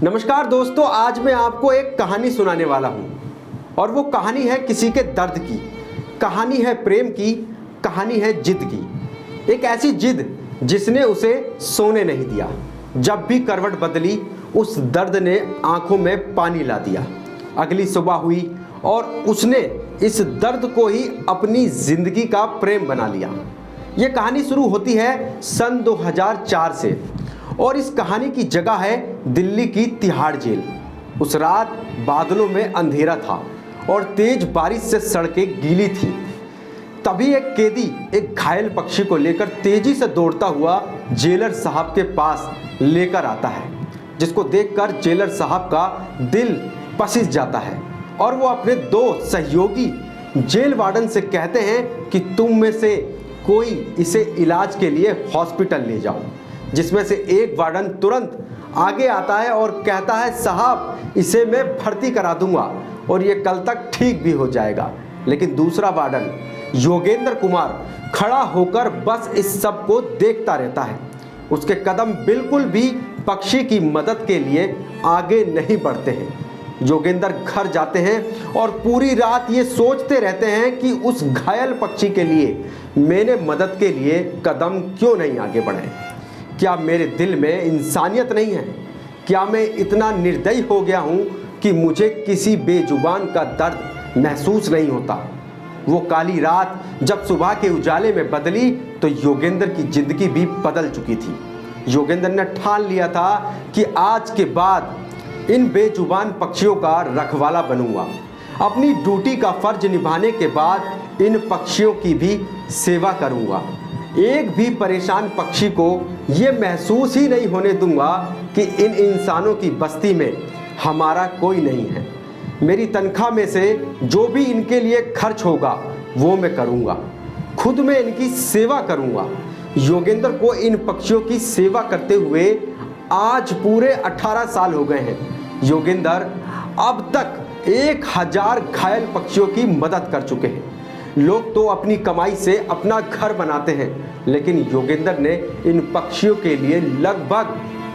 नमस्कार दोस्तों, आज मैं आपको एक कहानी सुनाने वाला हूं और वो कहानी है किसी के दर्द की। कहानी है प्रेम की, कहानी है जिद की। एक ऐसी जिद जिसने उसे सोने नहीं दिया। जब भी करवट बदली उस दर्द ने आंखों में पानी ला दिया। अगली सुबह हुई और उसने इस दर्द को ही अपनी जिंदगी का प्रेम बना लिया। ये कहानी शुरू होती है सन 2004 से और इस कहानी की जगह है दिल्ली की तिहाड़ जेल। उस रात बादलों में अंधेरा था और तेज बारिश से सड़कें गीली थी। तभी एक कैदी एक घायल पक्षी को लेकर तेजी से दौड़ता हुआ जेलर साहब के पास लेकर आता है, जिसको देखकर जेलर साहब का दिल पसीज जाता है और वो अपने दो सहयोगी जेल वार्डन से कहते हैं कि तुम में से कोई इसे इलाज के लिए हॉस्पिटल ले जाओ। जिसमें से एक वार्डन तुरंत आगे आता है और कहता है, साहब इसे मैं भर्ती करा दूंगा और ये कल तक ठीक भी हो जाएगा। लेकिन दूसरा वार्डन योगेंद्र कुमार खड़ा होकर बस इस सब को देखता रहता है। उसके कदम बिल्कुल भी पक्षी की मदद के लिए आगे नहीं बढ़ते हैं। योगेंद्र घर जाते हैं और पूरी रात ये सोचते रहते हैं कि उस घायल पक्षी के लिए मैंने मदद के लिए कदम क्यों नहीं आगे बढ़े। क्या मेरे दिल में इंसानियत नहीं है? क्या मैं इतना निर्दयी हो गया हूँ कि मुझे किसी बेजुबान का दर्द महसूस नहीं होता? वो काली रात जब सुबह के उजाले में बदली तो योगेंद्र की जिंदगी भी बदल चुकी थी। योगेंद्र ने ठान लिया था कि आज के बाद इन बेजुबान पक्षियों का रखवाला बनूंगा। अपनी ड्यूटी का फर्ज निभाने के बाद इन पक्षियों की भी सेवा करूंगा। एक भी परेशान पक्षी को ये महसूस ही नहीं होने दूंगा कि इन इंसानों की बस्ती में हमारा कोई नहीं है। मेरी तनख्वाह में से जो भी इनके लिए खर्च होगा वो मैं करूंगा। खुद में इनकी सेवा करूंगा। योगेंद्र को इन पक्षियों की सेवा करते हुए आज पूरे 18 साल हो गए हैं। योगेंद्र अब तक 1000 घायल पक्षियों की मदद कर चुके हैं। लोग तो अपनी कमाई से अपना घर बनाते हैं, लेकिन योगेंद्र ने इन पक्षियों के लिए लगभग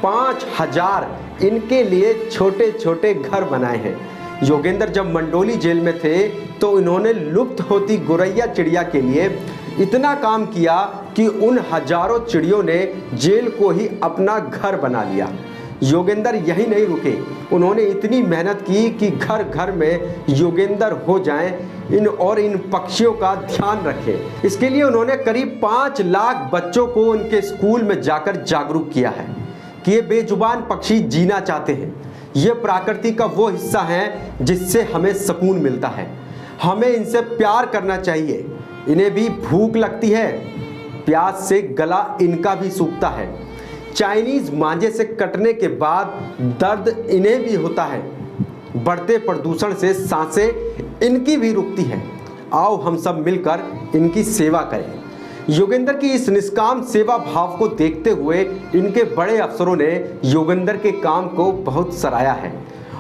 5000 इनके लिए छोटे छोटे घर बनाए हैं। योगेंद्र जब मंडोली जेल में थे तो इन्होंने लुप्त होती गोरैया चिड़िया के लिए इतना काम किया कि उन हजारों चिड़ियों ने जेल को ही अपना घर बना लिया। योगेंद्र यही नहीं रुके, उन्होंने इतनी मेहनत की कि घर घर में योगेंद्र हो जाएं इन पक्षियों का ध्यान रखें। इसके लिए उन्होंने करीब 5 लाख बच्चों को उनके स्कूल में जाकर जागरूक किया है कि ये बेजुबान पक्षी जीना चाहते हैं। ये प्रकृति का वो हिस्सा है जिससे हमें सुकून मिलता है। हमें इनसे प्यार करना चाहिए। इन्हें भी भूख लगती है, प्यास से गला इनका भी सूखता है। चाइनीज मांझे से कटने के बाद दर्द इन्हें भी होता है। बढ़ते प्रदूषण से सांसें इनकी भी रुकती है। आओ हम सब मिलकर इनकी सेवा करें। योगेंद्र की इस निष्काम सेवा भाव को देखते हुए इनके बड़े अफसरों ने योगेंद्र के काम को बहुत सराहा है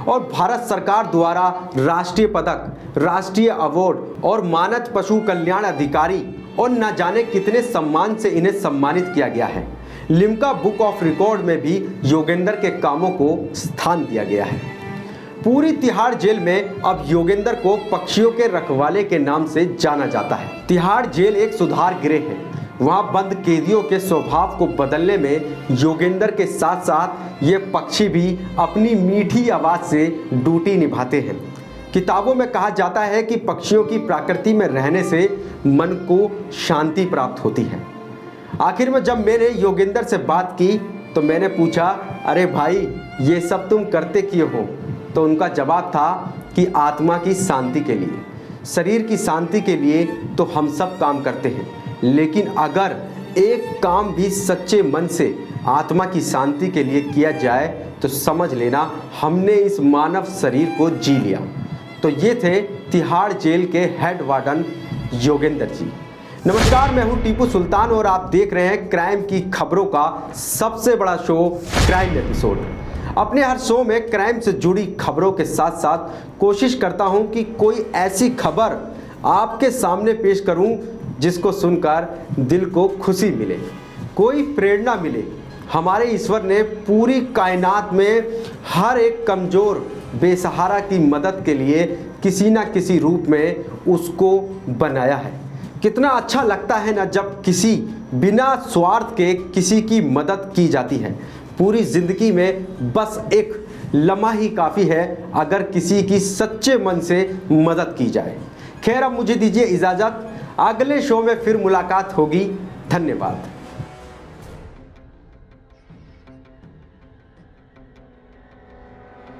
और भारत सरकार द्वारा राष्ट्रीय पदक, राष्ट्रीय अवार्ड और मानद पशु कल्याण अधिकारी और न जाने कितने सम्मान से इन्हें सम्मानित किया गया है। लिम्का बुक ऑफ रिकॉर्ड में भी योगेंद्र के कामों को स्थान दिया गया है। पूरी तिहाड़ जेल में अब योगेंद्र को पक्षियों के रखवाले के नाम से जाना जाता है। तिहाड़ जेल एक सुधार गृह है। वहां बंद कैदियों के स्वभाव को बदलने में योगेंद्र के साथ साथ ये पक्षी भी अपनी मीठी आवाज से ड्यूटी निभाते हैं। किताबों में कहा जाता है कि पक्षियों की प्रकृति में रहने से मन को शांति प्राप्त होती है। आखिर में जब मैंने योगेंद्र से बात की तो मैंने पूछा, अरे भाई ये सब तुम करते क्यों हो? तो उनका जवाब था कि आत्मा की शांति के लिए, शरीर की शांति के लिए तो हम सब काम करते हैं, लेकिन अगर एक काम भी सच्चे मन से आत्मा की शांति के लिए किया जाए तो समझ लेना हमने इस मानव शरीर को जी लिया। तो ये थे तिहाड़ जेल के हेड वार्डन योगेंद्र जी। नमस्कार, मैं हूं टीपू सुल्तान और आप देख रहे हैं क्राइम की खबरों का सबसे बड़ा शो क्राइम एपिसोड। अपने हर शो में क्राइम से जुड़ी खबरों के साथ साथ कोशिश करता हूं कि कोई ऐसी खबर आपके सामने पेश करूं जिसको सुनकर दिल को खुशी मिले, कोई प्रेरणा मिले, हमारे ईश्वर ने पूरी कायनात में हर एक कमज़ोर बेसहारा की मदद के लिए किसी ना किसी रूप में उसको बनाया है। कितना अच्छा लगता है ना जब किसी बिना स्वार्थ के किसी की मदद की जाती है। पूरी ज़िंदगी में बस एक लम्हा ही काफ़ी है अगर किसी की सच्चे मन से मदद की जाए। खैर, अब मुझे दीजिए इजाज़त, अगले शो में फिर मुलाकात होगी। धन्यवाद।